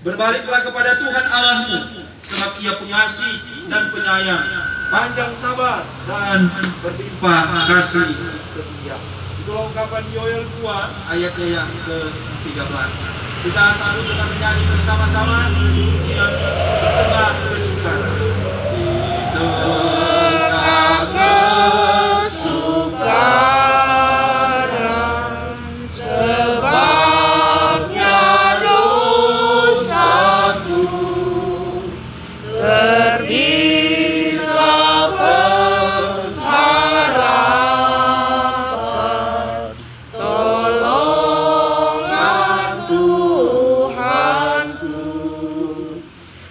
Berbaliklah kepada Tuhan Allahmu, sebab Ia pengasih dan penyayang, panjang sabar dan berlimpah kasih setia. Itulah ungkapan Yoel 2 ayatnya yang ke-13. Kita sambut dengan menyanyi bersama-sama pujian tengah kesukaran. Di tengah kesukaran, sebabnya dosaku, terbitlah pengharapan, tolongan Tuhanku.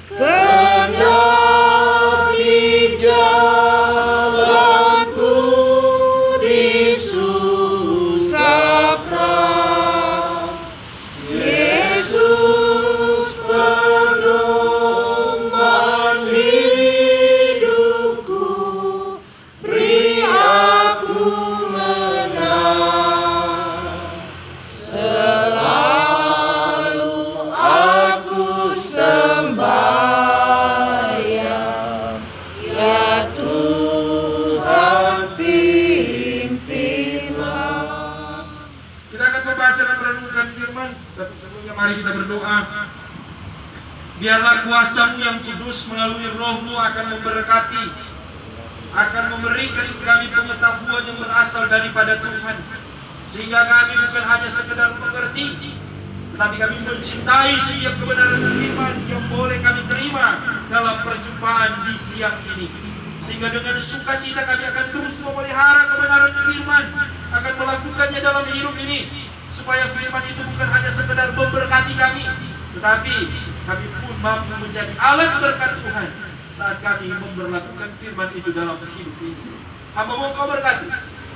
Kendati jalanku disusah berat, Yesus pedoman hidupku, beri aku menang. Selalu aku sembahyang, ya Tuhan pimpinlah. Kita akan membaca dan merenungkan firman, tapi sebelumnya mari kita berdoa. Biarlah kuasa-Mu yang kudus melalui Roh-Mu akan memberkati, akan memberikan kami pengetahuan yang berasal daripada Tuhan, sehingga kami bukan hanya sekedar mengerti, tetapi kami mencintai setiap kebenaran firman yang boleh kami terima dalam perjumpaan di siang ini. Sehingga dengan sukacita kami akan terus memelihara kebenaran firman, akan melakukannya dalam hidup ini, supaya firman itu bukan hanya sekedar memberkati kami, tetapi kami pun mampu menjadi alat berkat Tuhan saat kami memberlakukan firman itu dalam hidup ini. Hamba mau Kau berkati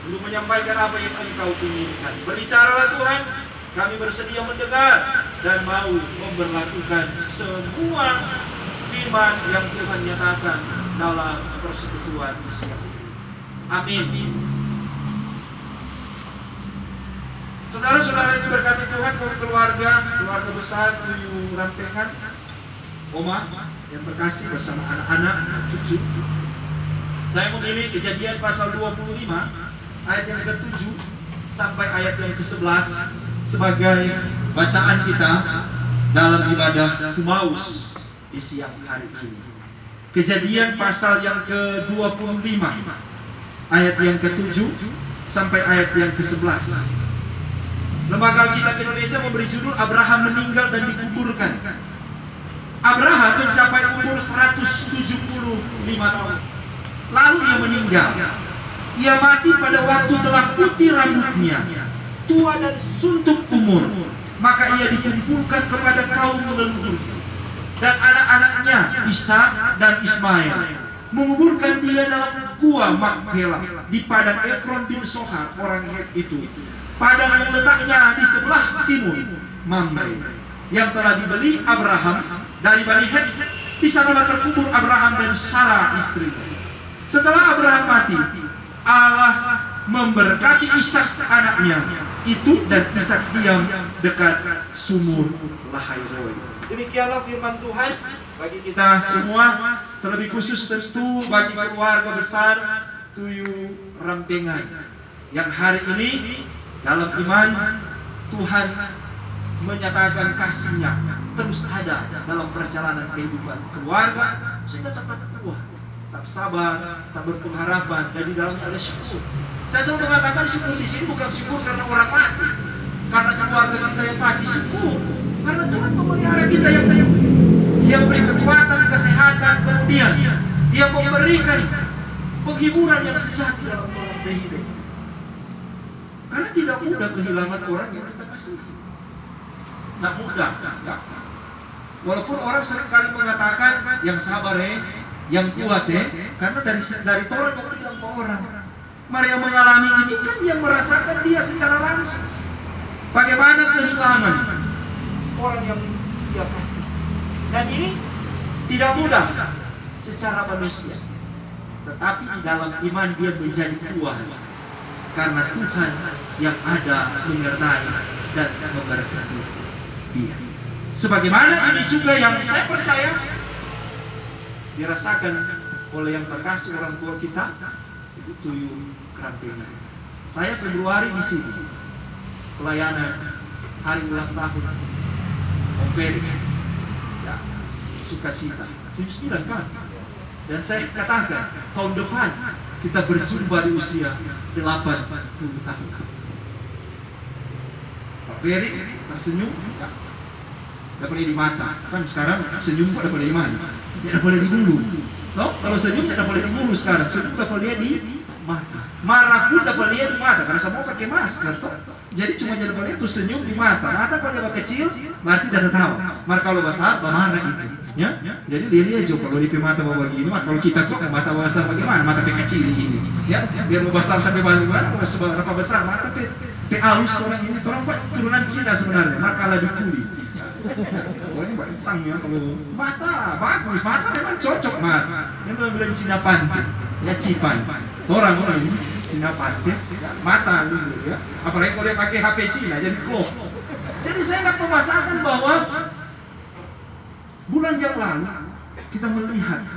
untuk menyampaikan apa yang Engkau inginkan. Berbicaralah Tuhan, kami bersedia mendengar dan mau memberlakukan semua firman yang Tuhan nyatakan dalam persekutuan siang ini. Amin. Saudara-saudara yang diberkati Tuhan, kami keluarga besar Tuyu Rampengan, Oma yang terkasih bersama anak-anak, cucu. Saya memilih Kejadian pasal 25 ayat yang ke-7 sampai ayat yang ke-11 sebagai bacaan kita dalam ibadah Kumaus di siang hari ini. Kejadian pasal yang ke-25 ayat yang ke-7 sampai ayat yang ke-11. Lembaga Alkitab Indonesia memberi judul Abraham meninggal dan dikuburkan. Abraham mencapai umur 175 tahun. Lalu ia meninggal. Ia mati pada waktu telah putih rambutnya, tua dan suntuk umur. Maka ia dikumpulkan kepada kaum leluhur dan anak-anaknya Ishak dan Ismail, menguburkan dia dalam gua Makpelah di padang Efron bin Sohar orang Het itu, padang yang letaknya di sebelah timur Mamre, yang telah dibeli Abraham dari Bani Het. Di sanalah terkubur Abraham dan Sarah istrinya. Setelah Abraham mati, Allah memberkati Ishak anaknya itu, dan Ishak diam dekat sumur Lahai-Roi. Demikianlah firman Tuhan bagi kita semua, terlebih khusus tentu bagi keluarga besar Tuyu Rampengan yang hari ini dalam iman Tuhan menyatakan kasih-Nya terus ada dalam perjalanan kehidupan keluarga, sehingga tetap kuat, tetap sabar, tetap berpengharapan, dan di dalamnya ada syukur. Saya selalu mengatakan syukur di sini bukan syukur karena orang mati, karena keluarga kita yang mati, syukur karena Tuhan memelihara kita, yang beri kekuatan, kesehatan, kemudian Dia memberikan penghiburan yang sejati dalam melalui hidup. Karena tidak mudah kehilangan orang yang kita kasih. Tidak mudah. Walaupun orang seringkali mengatakan yang sabar yang kuat karena dari Torah yang bilang ke orang, Maria mengalami ini kan yang merasakan dia secara langsung. Bagaimana kehilangan orang yang dia kasih. Dan ini tidak mudah secara manusia, tetapi di dalam iman dia menjadi kuat karena Tuhan yang ada menyertai dan memberkati dia. Sebagaimana ini juga yang saya percaya dirasakan oleh yang terkasih orang tua kita, Ibu Tuyul Kerampingan. Saya Februari di sini pelayanan hari ulang tahun Om Ferry, ya, sukacita 79 kan. Dan saya katakan tahun depan kita berjumpa di usia 80 tahun. Pak Ferry tersenyum, ya, dapat di mata. Kan sekarang senyum kok dapat di mana? Tidak boleh di bulu. No? Kalau senyum tidak boleh di bulu sekarang. Senyum dapat lihat di mata. Marah pun dapat lihat di mata karena semua pakai masker. Toh. Jadi cuma jadi boleh itu senyum di mata. Mata kalau dia kecil berarti tidak tahu. Mar kalau besar marah itu. Ya? Jadi dia lihat juga kalau di mata bawa begini. Kalau kita kok mata besar bagaimana? Mata kecil di sini. Ya? Biar mau besar sampai bagaimana? Mau seberapa besar mata halus orang ini. Orang Pak turunan Cina sebenarnya. Mar kalah di kuli. Oh ini bantang ya, kalau mata bagus, mata memang cocok mata. Yang orang bilang Cina pantai, ya Cipan. Orang-orang ini Cina pantai, ya, mata dulu ya. Apalagi kalau dia pakai HP Cina jadi klop. Jadi saya nak memasakan bahwa bulan yang lalu kita melihat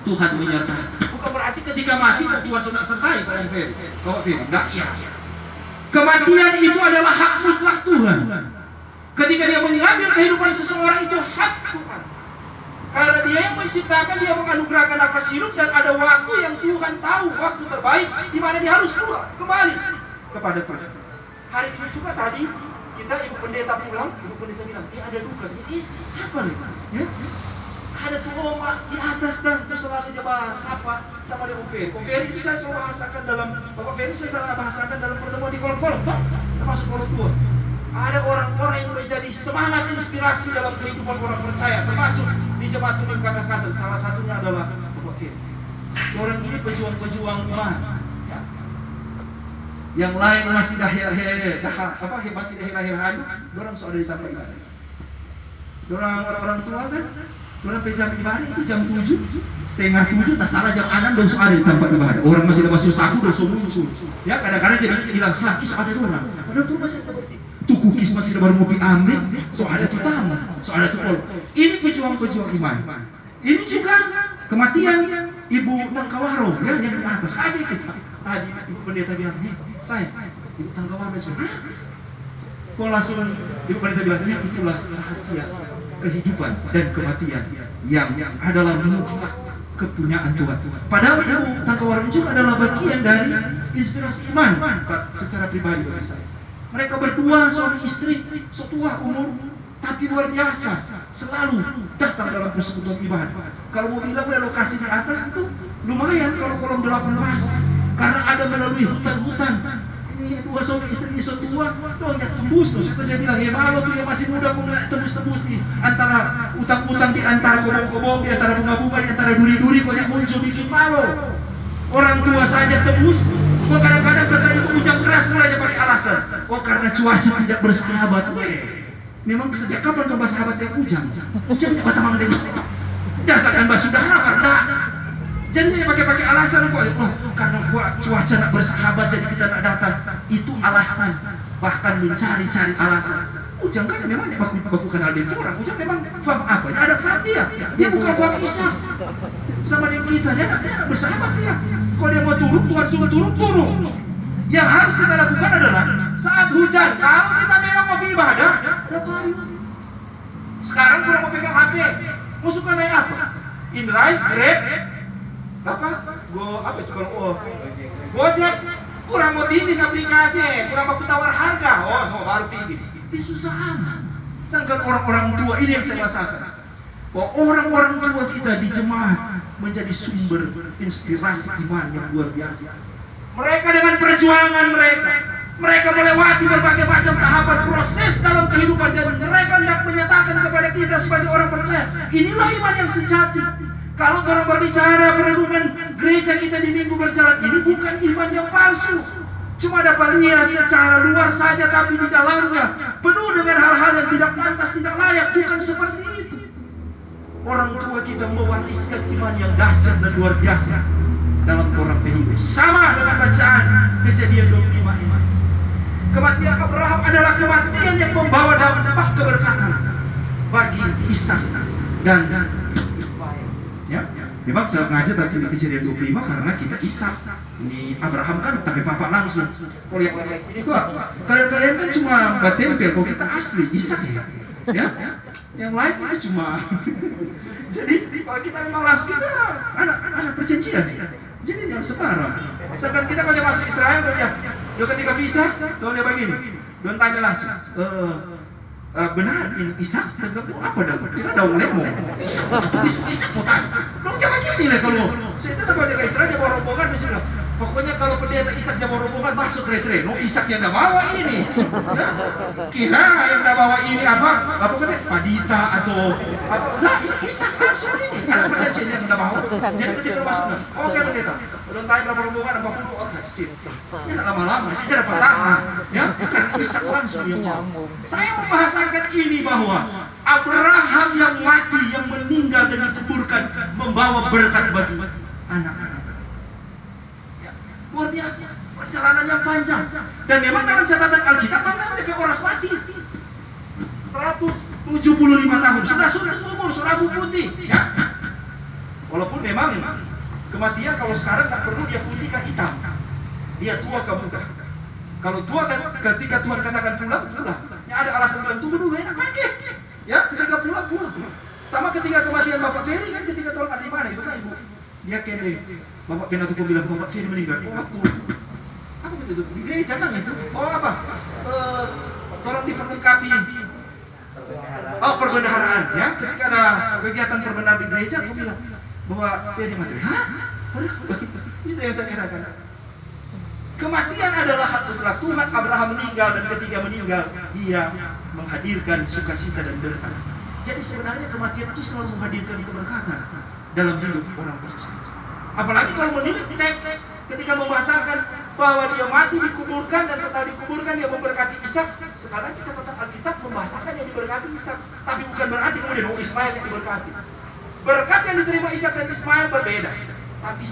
Tuhan menyertai. Bukan berarti ketika mati Tuhan sudah sertai Pak Ferry. Kau Ferry, enggak ya. Kematian itu adalah hak mutlak Tuhan. Ketika dia mengambil kehidupan seseorang itu hak Tuhan. Karena dia yang menciptakan, dia menganugerahkan nafas hidup dan ada waktu yang Tuhan tahu waktu terbaik di mana dia harus pulang kembali kepada Tuhan. Hari ini juga tadi kita Ibu Pendeta bilang, ada duka. Siapa nih? Ya? Ada tuh oma di atas dah, terus selalu coba sapa sama dia Om Ferry. Om Ferry itu saya selalu bahasakan dalam Bapak Ferry saya selalu bahasakan dalam pertemuan di kolom-kolom, toh termasuk kolom tua. Ada orang-orang yang menjadi semangat inspirasi dalam kehidupan orang percaya, termasuk di Jemaat Kuning Kakas-Kasan. Salah satunya adalah Bapak Ferry. Orang ini pejuang-pejuang iman. Ya. Yang lain masih masih dahir-dahir orang sudah ditambah ibadah. Orang tua kan, orang jam ibadah itu jam 7, setengah 7, tak salah jam 6 dan sudah ada tempat ibadah. Orang masih ada masuk saku dan muncul. Ya kadang-kadang jadi bilang selaki ada orang. Padahal tuh masih bersih. Tuh kukis masih baru mau diambil, so ada tuh tamu, so ada tuh pol. Ini pejuang-pejuang iman. Ini juga kematian Ibu Tangkawaro, ya yang di atas aja kita. Tadi Ibu Pendeta bilang, saya Ibu Tangkawaro sudah. Kok langsung Ibu Pendeta bilang, ya itulah rahasia kehidupan dan kematian yang adalah mutlak kepunyaan Tuhan. Padahal Ibu Tangkawaro juga adalah bagian dari inspirasi iman secara pribadi bagi saya. Mereka berdua suami istri, setua umur, tapi luar biasa, selalu datang dalam persekutuan ibadah. Kalau mau bilang lokasi di atas itu lumayan kalau kolom 18, karena ada melalui hutan-hutan. Ini dua suami istri setua, doanya tembus tuh. Saya bilang ya malu tuh yang masih muda mau tembus-tembus nih antara utang-utang di antara kobong-kobong, di antara bunga-bunga, di antara duri-duri, banyak muncul bikin malu. Orang tua saja tembus. Kok kadang-kadang setelah itu hujan keras mulai pakai alasan. Oh karena cuaca tidak bersahabat. Memang sejak kapan kau bersahabat dengan hujan? Hujan tidak batang dengan. Dasarkan basudara karena. Jadi saya pakai alasan kok. Oh karena cuaca tidak bersahabat jadi kita tidak datang. Itu alasan. Bahkan mencari-cari alasan. Hujan kan memang bukan hal itu orang. Hujan memang faham apa? Ada faham dia. Dia bukan faham Islam. Sama dengan kita dia tidak bersahabat dia. Kalau dia mau turun, Tuhan suruh turun. Yang harus kita lakukan adalah saat hujan, kalau kita memang mau ibadah, datang. Sekarang kurang mau pegang HP, mau suka naik apa? InDrive, Grab, apa itu kalau Gojek, kurang mau tindis aplikasi, kurang mau tawar harga, semua baru tinggi. Tapi susah amat. Sedangkan orang-orang tua ini yang saya rasakan. Bahwa orang-orang tua kita di jemaat menjadi sumber inspirasi iman yang luar biasa. Mereka dengan perjuangan mereka melewati berbagai macam tahapan proses dalam kehidupan dan mereka hendak menyatakan kepada kita sebagai orang percaya, inilah iman yang sejati. Kalau orang berbicara perenungan gereja kita di minggu berjalan, ini bukan iman yang palsu. Cuma dapat lihat secara luar saja, tapi di dalamnya penuh dengan hal-hal yang tidak pantas, tidak layak. Bukan seperti itu. Orang tua kita mewariskan iman yang dahsyat dan luar biasa dalam orang kehidupan. Sama dengan bacaan Kejadian 25 iman. Kematian Abraham adalah kematian yang membawa dampak keberkatan. bagi Ishak dan Ismail. Ya, memang sengaja tapi di Kejadian 25 karena kita Ishak. Ini Abraham kan tapi papa langsung. Kalau yang ini kok kalian kan cuma batempel, kok kita asli Ishak ya. Ya, yang lain itu cuma. Jadi kalau kita memang langsung kita anak perjanjian. Jadi yang sembarang. Sekarang kita kalau masuk Israel dia ketika visa, dia begini. Dia tanya langsung. Benar ini Ishak? Apa dah? Kira daun lemon. Ishak mau tanya. Dong jangan gini lah kalau. Saya itu kalau dia ke Israel dia bawa rombongan dia bilang. Pokoknya kalau pendeta Ishak dia bawa rombongan masuk retret. No Ishak yang dah bawa ini nih. Ya? Kira yang dah bawa ini apa? Apa katanya? Padita atau apa? Nah ini Ishak langsung ini. Anak perjanjian yang dah bawa. Jadi ketika masuk, oke pendeta. Udah tanya berapa rombongan? Apa pun? Oke sip. Ya lama-lama kita dapat tahan. Ya kan Ishak langsung yang bawa. Saya membahasakan ini bahwa Abraham yang mati, yang meninggal dan dikuburkan membawa berkat bagi anak-anak. Luar biasa, perjalanan yang panjang. Dan memang dalam catatan Alkitab memang DP orang mati 175 tahun, sudah umur, sudah putih ya. Walaupun memang kematian kalau sekarang tak perlu dia putih ke hitam, dia tua ke muda. Kalau tua kan ketika Tuhan katakan pulang, ya ada alasan bilang tunggu dulu enak lagi ya, ketika pulang. Sama ketika kematian Bapak Ferry kan, ketika tolong ada di mana itu kan ibu dia kene Bapak Penatua bilang Bapak Ferry meninggal. Oh waktu apa itu di gereja kan itu? Oh apa? Tolong diperlengkapi. Oh perbendaharaan ya. Ketika ada kegiatan perbendaharaan di gereja, aku bilang bahwa Ferry mati. Hah? Itu yang saya kirakan. Kematian adalah hak mutlak Tuhan. Abraham meninggal dan ketika meninggal dia menghadirkan sukacita dan berkat. Jadi sebenarnya kematian itu selalu menghadirkan keberkatan dalam hidup orang percaya. Apalagi kalau menilik teks ketika membahasakan bahwa dia mati dikuburkan dan setelah dikuburkan dia memberkati Ishak. Sekarang catatan Alkitab membahasakan yang diberkati Ishak, tapi bukan berarti kemudian Ismail yang diberkati. Berkat yang diterima Ishak dan Ismail berbeda, tapi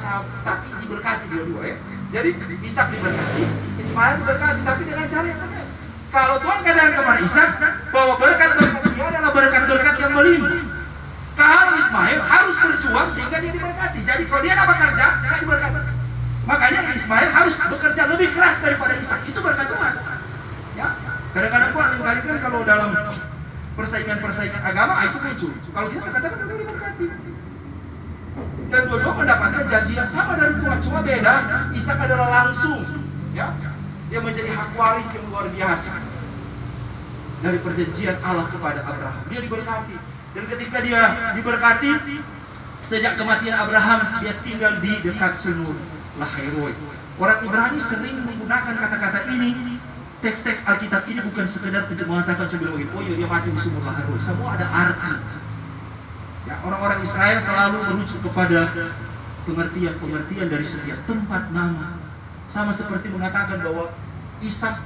diberkati dua-dua ya. Jadi Ishak diberkati, Ismail diberkati, tapi dengan cara yang berbeda. Kalau Tuhan katakan kepada Ishak bahwa berkat-berkat dia adalah berkat-berkat yang melimpah. Kalau Ismail harus berjuang sehingga dia diberkati. Jadi kalau dia dapat kerja, dia diberkati. Makanya Ismail harus bekerja lebih keras daripada Ishak. Itu berkat Tuhan. Ya, kadang-kadang pun kali kan kalau dalam persaingan agama itu muncul. Kalau kita katakan udah diberkati. Dan dua-dua mendapatkan janji yang sama dari Tuhan, cuma beda. Ishak adalah langsung, ya, dia menjadi hak waris yang luar biasa dari perjanjian Allah kepada Abraham. Dia diberkati, dan ketika dia diberkati, sejak kematian Abraham, dia tinggal di dekat sumur Lahairoi. Orang Ibrani sering menggunakan kata-kata ini. Teks-teks Alkitab ini bukan sekedar untuk mengatakan sebelum begini, oh iya dia mati di sumur Lahairoi. Semua ada arti. Ya, orang-orang Israel selalu merujuk kepada pengertian-pengertian dari setiap tempat nama. Sama seperti mengatakan bahwa Ishak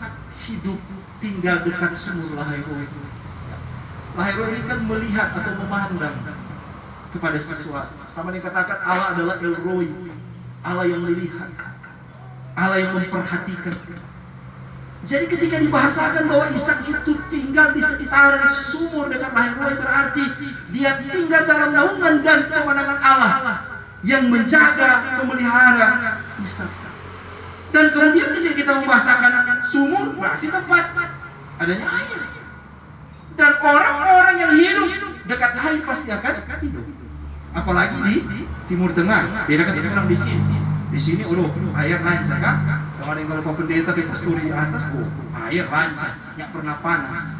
hidup tinggal dekat sumur Lahairoi. Lahairoi ini kan melihat atau memandang kepada sesuatu. Sama dikatakan Allah adalah El Roi, Allah yang melihat, Allah yang memperhatikan. Jadi ketika dibahasakan bahwa Ishak itu tinggal di sekitaran sumur dekat Lahairoi, berarti dia tinggal dalam naungan dan pemandangan Allah yang menjaga, memelihara Ishak. Dan kemudian ketika kita membahasakan sumur, berarti tempat adanya air. Dan orang-orang yang hidup dekat air pasti akan hidup. Apalagi di Timur Tengah, beda kan orang di sini. Di sini air lancar kan? Sama dengan kalau pendeta di pasturi di atas, air lancar, nggak pernah panas.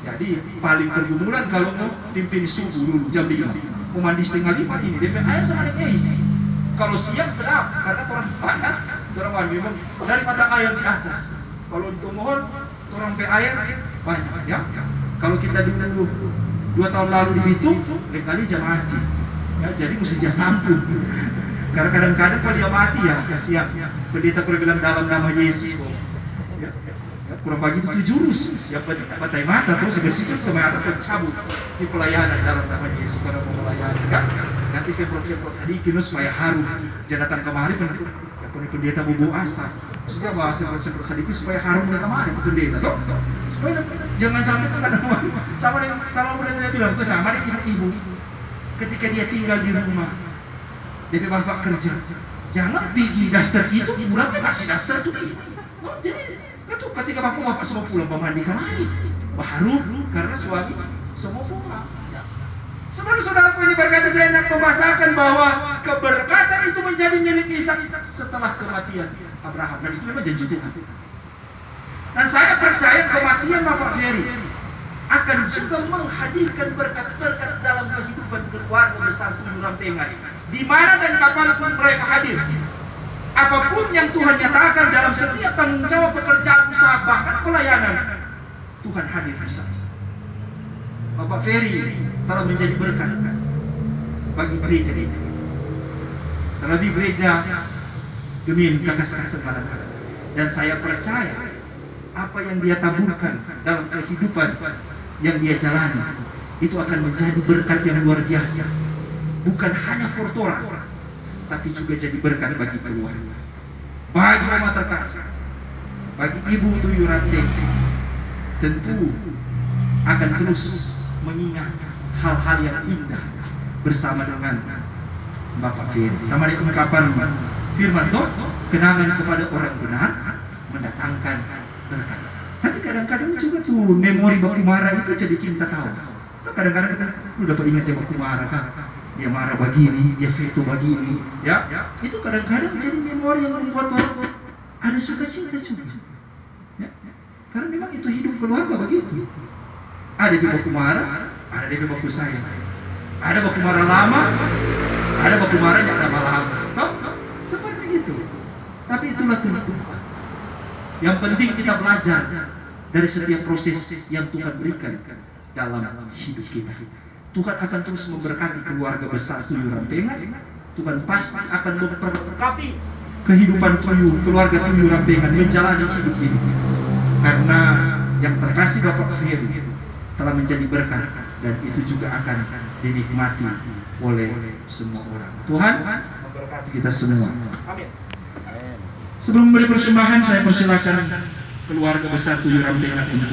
Jadi paling pergumulan kalau mau pimpin subuh dulu jam 5, mau mandi setengah 5 ini, DP air sama dengan es. Kalau siang sedap, karena orang panas, orang mandi memang dari mata air di atas. Kalau untuk mohon, orang pe air banyak ya. Kalau kita dulu 2 tahun lalu di Bitung, kali jam mati. Ya, jadi mesti dia tampung. Karena kadang-kadang kalau dia mati ya kasihan. Pendeta kurang bilang dalam nama Yesus. Ya, kurang bagi itu 7 jurus. Ya batai mata terus dari situ kita mata tercabut di pelayanan dalam nama Yesus karena mau melayani kan. Nanti semprot sedikit supaya harum. Jangan datang kemari penutup. pendeta bobo asap. Maksudnya bahasa sedikit supaya harum dan kemana itu pendeta, toh? Supaya jangan sampai kan sama dengan pendeta bilang itu sama dengan ibu ketika dia tinggal di rumah, dia bapak kerja, jangan pergi daster itu pulangnya masih daster tuh. Oh, jadi itu ketika bapak semua pulang mandi kemari, baru karena suami semua pulang. Saudara-saudara ini berkata saya hendak membahasakan bahwa keberkatan itu menjadi milik Ishak setelah kematian Abraham, dan itu memang janji Tuhan. Dan saya percaya kematian Bapak Ferry akan juga menghadirkan berkat-berkat dalam kehidupan keluarga besar Tuyul Rampengan, di mana dan kapanpun mereka hadir. Apapun yang Tuhan nyatakan dalam setiap tanggung jawab pekerjaan usaha bahkan pelayanan, Tuhan hadir bersama. Bapak Ferry telah menjadi berkat bagi gereja ini. Terlebih gereja Gemim Kakas-Kasen Malang. Dan saya percaya apa yang dia taburkan dalam kehidupan yang dia jalani itu akan menjadi berkat yang luar biasa. Bukan hanya Fortora, tapi juga jadi berkat bagi keluarga. Bagi Mama terkasih, bagi Ibu Tuyul Rampengan, tentu akan terus mengingat hal-hal yang indah bersama dengan Bapak Ferry. Sama dengan ungkapan firman toh, kenangan kepada orang benar mendatangkan berkat. Tapi kadang-kadang juga tuh memori Bapak Kumara itu jadi kita tahu. Kadang-kadang kita lu dapat ingat Bapak Kumara kan, dia marah begini, dia veto begini, ya. Itu kadang-kadang jadi memori yang membuat orang ada sukacita juga. Ya. Karena memang itu hidup keluarga begitu. Ada di Bapak Kumara, ada di Bapak saya. Ada Bapak Kumara lama, ada Bapak Kumara yang lama lama. Seperti itu. Tapi itulah kehidupan. Yang penting kita belajar dari setiap proses yang Tuhan berikan dalam hidup kita. Tuhan akan terus memberkati keluarga besar Tuyul Rampengan. Tuhan pasti akan memperlengkapi kehidupan keluarga Tuyul Rampengan menjalani hidup ini. Karena yang terkasih Bapak Ferry telah menjadi berkat, dan itu juga akan dinikmati oleh semua orang. Tuhan memberkati kita semua. Amin. Sebelum memberi persembahan, saya persilakan keluarga besar Tuyul Rampengan untuk